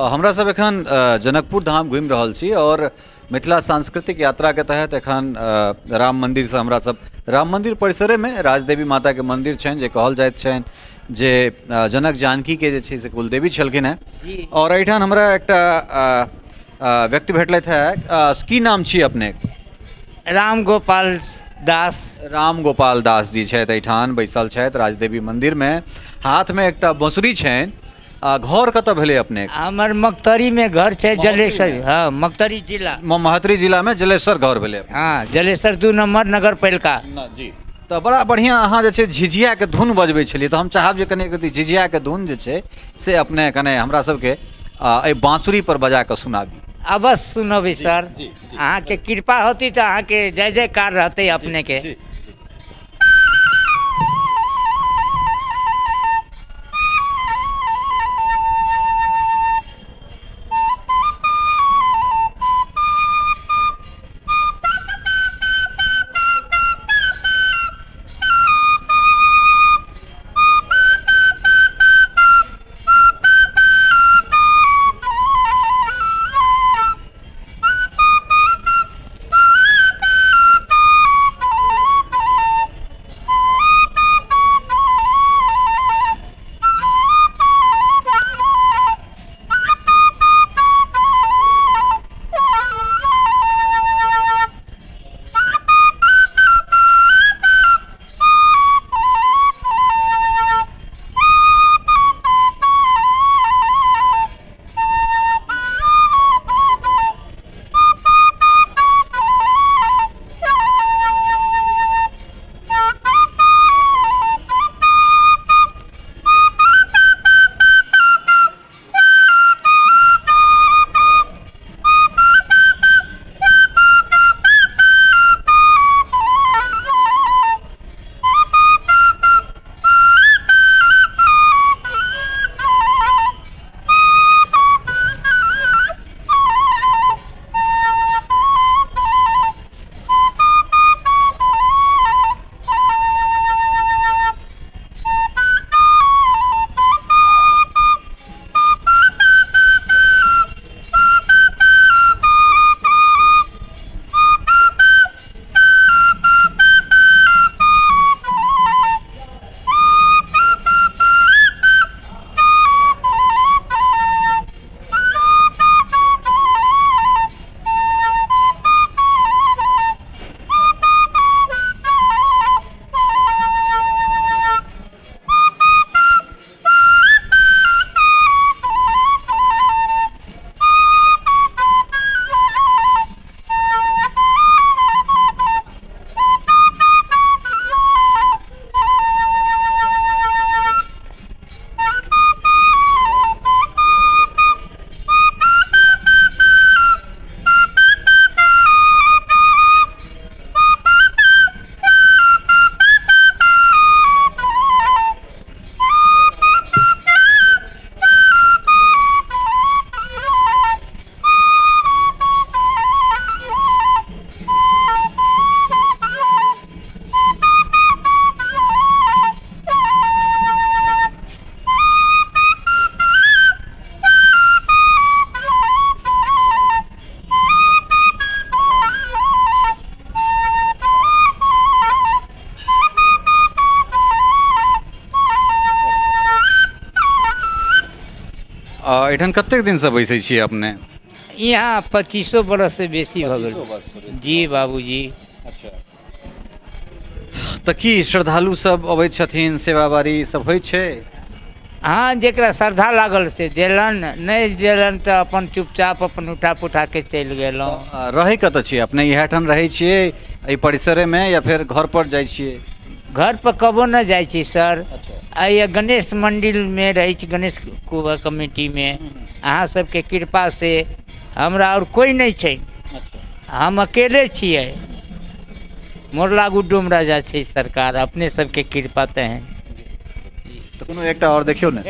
हमरा सब एखन जनकपुर धाम घूमि रहल छी और मिथिला सांस्कृतिक यात्रा के तहत एखन राम मंदिर से हमरा सब राम मंदिर परिसरे में राजदेवी माता के मंदिर छनि जे कहल जाइत छनि जे जनक जानकी के जे छै से कुलदेवी छलखिन हैं और एहिठाम हमरा एकटा व्यक्ति भेटलथि है। की नाम छी अपने? राम गोपाल दास। राम गोपाल दास जी छथि, एहिठाम बैसल छथि राजदेवी मंदिर में, हाथ में एकटा बांसुरी छनि। घर कतऽ भेलै अपने? हमर मक्तरी में घर छै, जलेसर। हाँ, मक्तरी जिला, महतरी जिला में जलेसर घर भेलै। हाँ, जलेसर 2 नंबर नगर पालिका जी। तो बड़ा बढ़िया अहाँ जे छै झिझिया के धुन बजबै छलियै, तो हम चाहब जे कने झिझिया के धुन जे छै से अपने कने हमरा सबके एहि बांसुरी पर बजा कऽ सुनाबी। अवश्य सुनबे सर। अहाँ के कृपा होती तो अहाँ के जय जयकार रहते अपने के। एठन कतेक दिन से बैसे छियै अपने? यहाँ 25 बरस से बेसी भ गेल। जी बाबूजी। अच्छा, तो की श्रद्धालु सब अबै छथिन, सेवाबारी सब होइ छै? हाँ, जेकरा श्रद्धा लागल से देलन, नहीं देलन तो अपन चुपचाप अपन उठा पुठा के चलि गेलहुँ। रहै कतऽ छियै अपने? इएह ठाम रहै छियै एहि परिसरे में या फिर घर पर जाइ छियै? घर पर कबो न जाइ छी सर। ये गणेश मंदिर में रही छी, गणेश कुआ कमेटी में। अहाँ सबके कृपा से हमरा और कोई नहीं छै, हम अकेले छियै। मोरला गुड्डूम राजा छै सरकार, अपने सबके कृपा ते हैं। तो कोनो एकटा और देखियो ने।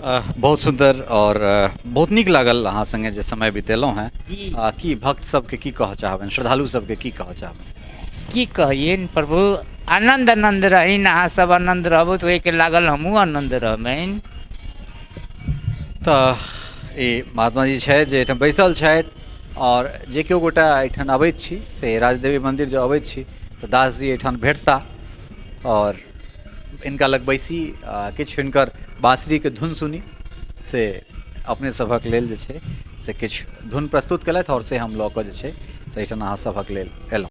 बहुत सुंदर और बहुत नीक लागल अहाँ संगे जे समय बितेलहुँ हैं की भक्त सबके की कहऽ चाहबनि, श्रद्धालु सबके की कहऽ चाहबनि? की कहिए प्रभु, आनंद आनंद रही, अहाँ सब आनंद रहबो तो एक लागल हमहूँ आनंद रहबनि। तऽ ई महात्मा जी छै जे एहिठाम बैसल छथि और जे केओ गोटा एहिठाम अबैत छी से राजदेवी मंदिर जो अबैत छी तऽ दास जी एहिठाम भेटता और इनका लग बैसी किछु हिनकर बाँसुरीके धुन सुनी से अपने सभक लेल जे छै से किछु धुन प्रस्तुत केलथि और से हम लऽ कऽ जे छै से एहिठाम अहाँ सभक लेल एलहुँ।